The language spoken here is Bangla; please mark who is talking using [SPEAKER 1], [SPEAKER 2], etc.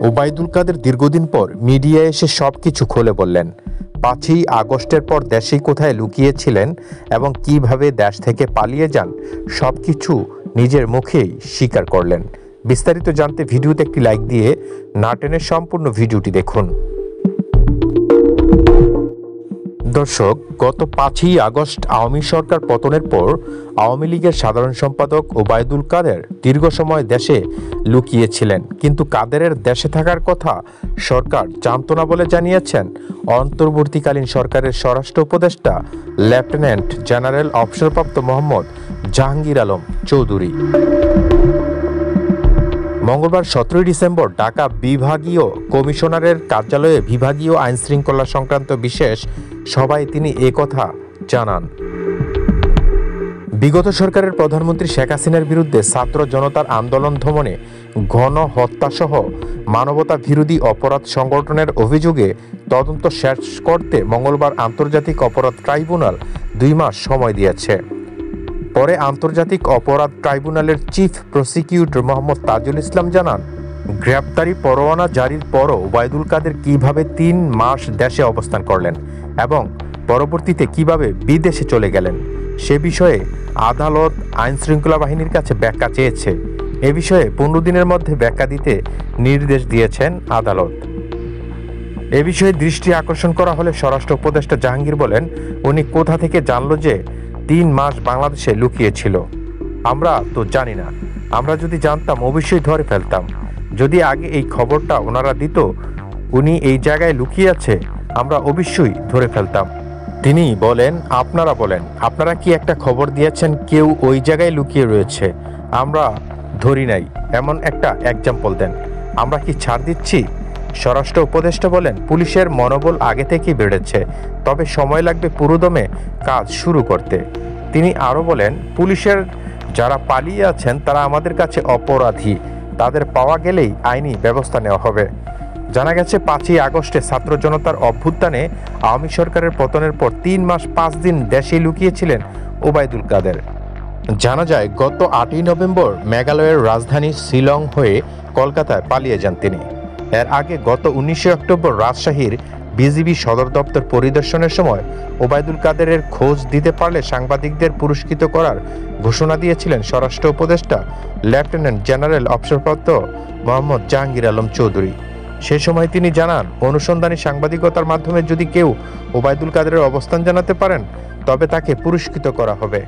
[SPEAKER 1] ওবায়দুল কাদের দীর্ঘদিন পর মিডিয়ায় এসে সবকিছু খুলে বললেন। ৫ই আগস্টের পর দেশে কোথায় লুকিয়েছিলেন এবং কিভাবে দেশ থেকে পালিয়ে যান সবকিছু নিজের মুখেই স্বীকার করলেন। বিস্তারিত জানতে ভিডিওতে একটি লাইক দিয়ে না টেনে সম্পূর্ণ ভিডিওটি দেখুন। দর্শক, গত ৫ই আগস্ট আওয়ামী সরকার পতনের পর আওয়ামী লীগের সাধারণ সম্পাদক ওবায়দুল কাদের দীর্ঘ সময় দেশে লুকিয়েছিলেন, কিন্তু কাদেরের দেশে থাকার কথা সরকার জানত না বলে জানিয়েছেন অন্তর্বর্তীকালীন সরকারের স্বরাষ্ট্র উপদেষ্টা লেফটেন্যান্ট জেনারেল অবসরপ্রাপ্ত মোহাম্মদ জাহাঙ্গীর আলম চৌধুরী। মঙ্গলবার ১৭ ডিসেম্বর ঢাকা বিভাগীয় কমিশনারের কার্যালয়ে বিভাগীয় আইনশৃঙ্খলা সংক্রান্ত বিশেষ সভায় তিনি একথা জানান। বিগত সরকারের প্রধানমন্ত্রী শেখ হাসিনার বিরুদ্ধে ছাত্র জনতার আন্দোলন দমনে গণহত্যাসহ মানবতা বিরোধী অপরাধ সংগঠনের অভিযোগে তদন্ত শেষ করতে মঙ্গলবার আন্তর্জাতিক অপরাধ ট্রাইব্যুনাল ২ মাস সময় দিয়েছে। পরে আন্তর্জাতিক অপরাধ ট্রাইব্যুনালের চিফ প্রসিকিউটর মোহাম্মদ তাজুল ইসলাম জানান, গ্রেপ্তারি পরোয়ানা জারির পরও ওবায়দুল কাদের কিভাবে ৩ মাস দেশে অবস্থান করলেন এবং পরবর্তীতে কিভাবে বিদেশে চলে গেলেন সে বিষয়ে আদালত আইনশৃঙ্খলা বাহিনীর কাছে ব্যাখ্যা চেয়েছে। এ বিষয়ে ১৫ দিনের মধ্যে ব্যাখ্যা দিতে নির্দেশ দিয়েছেন আদালত। এ বিষয়ে দৃষ্টি আকর্ষণ করা হলে স্বরাষ্ট্র উপদেষ্টা জাহাঙ্গীর বলেন, উনি কোথা থেকে জানলো যে ৩ মাস বাংলাদেশে লুকিয়েছিল? আমরা তো জানি না। আমরা যদি জানতাম অবশ্যই ধরে ফেলতাম। যদি আগে এই খবরটা ওনারা দিত উনি এই জায়গায় লুকিয়ে আছে, আমরা অবশ্যই ধরে ফেলতাম। তিনি বলেন, আপনারা বলেন, আপনারা কি একটা খবর দিয়েছেন কেউ ওই জায়গায় লুকিয়ে রয়েছে, আমরা ধরি নাই, এমন একটা এক্সাম্পল দেন, আমরা কি ছাড় দিচ্ছি? স্বরাষ্ট্র উপদেষ্টা বলেন, পুলিশের মনোবল আগে থেকেই বেড়েছে, তবে সময় লাগবে পুরোদমে কাজ শুরু করতে। তিনি আরও বলেন, পুলিশের যারা পালিয়ে আছেন তারা আমাদের কাছে অপরাধী, তাদের পাওয়া গেলেই আইনি ব্যবস্থা নেওয়া হবে। জানা গেছে ৫ই আগস্টে ছাত্র জনতার অভ্যুত্থানে আওয়ামী সরকারের পতনের পর ৩ মাস ৫ দিন দেশে লুকিয়েছিলেন ওবায়দুল কাদের। জানা যায় গত ৮ই নভেম্বর মেঘালয়ের রাজধানী শিলং হয়ে কলকাতায় পালিয়ে যান তিনি। এর আগে গত ১৯ অক্টোবর রাজশাহীর বিজিবি সদর দপ্তর পরিদর্শনের সময় ওবায়দুল কাদেরের খোঁজ দিতে পারলে সাংবাদিকদের পুরস্কৃত করার ঘোষণা দিয়েছিলেন স্বরাষ্ট্র উপদেষ্টা লেফটেন্যান্ট জেনারেল অবসরপ্রাপ্ত মোহাম্মদ জাহাঙ্গীর আলম চৌধুরী। সে সময় তিনি জানান, অনুসন্ধানী সাংবাদিকতার মাধ্যমে যদি কেউ ওবায়দুল কাদেরের অবস্থান জানাতে পারেন তবে তাকে পুরস্কৃত করা হবে।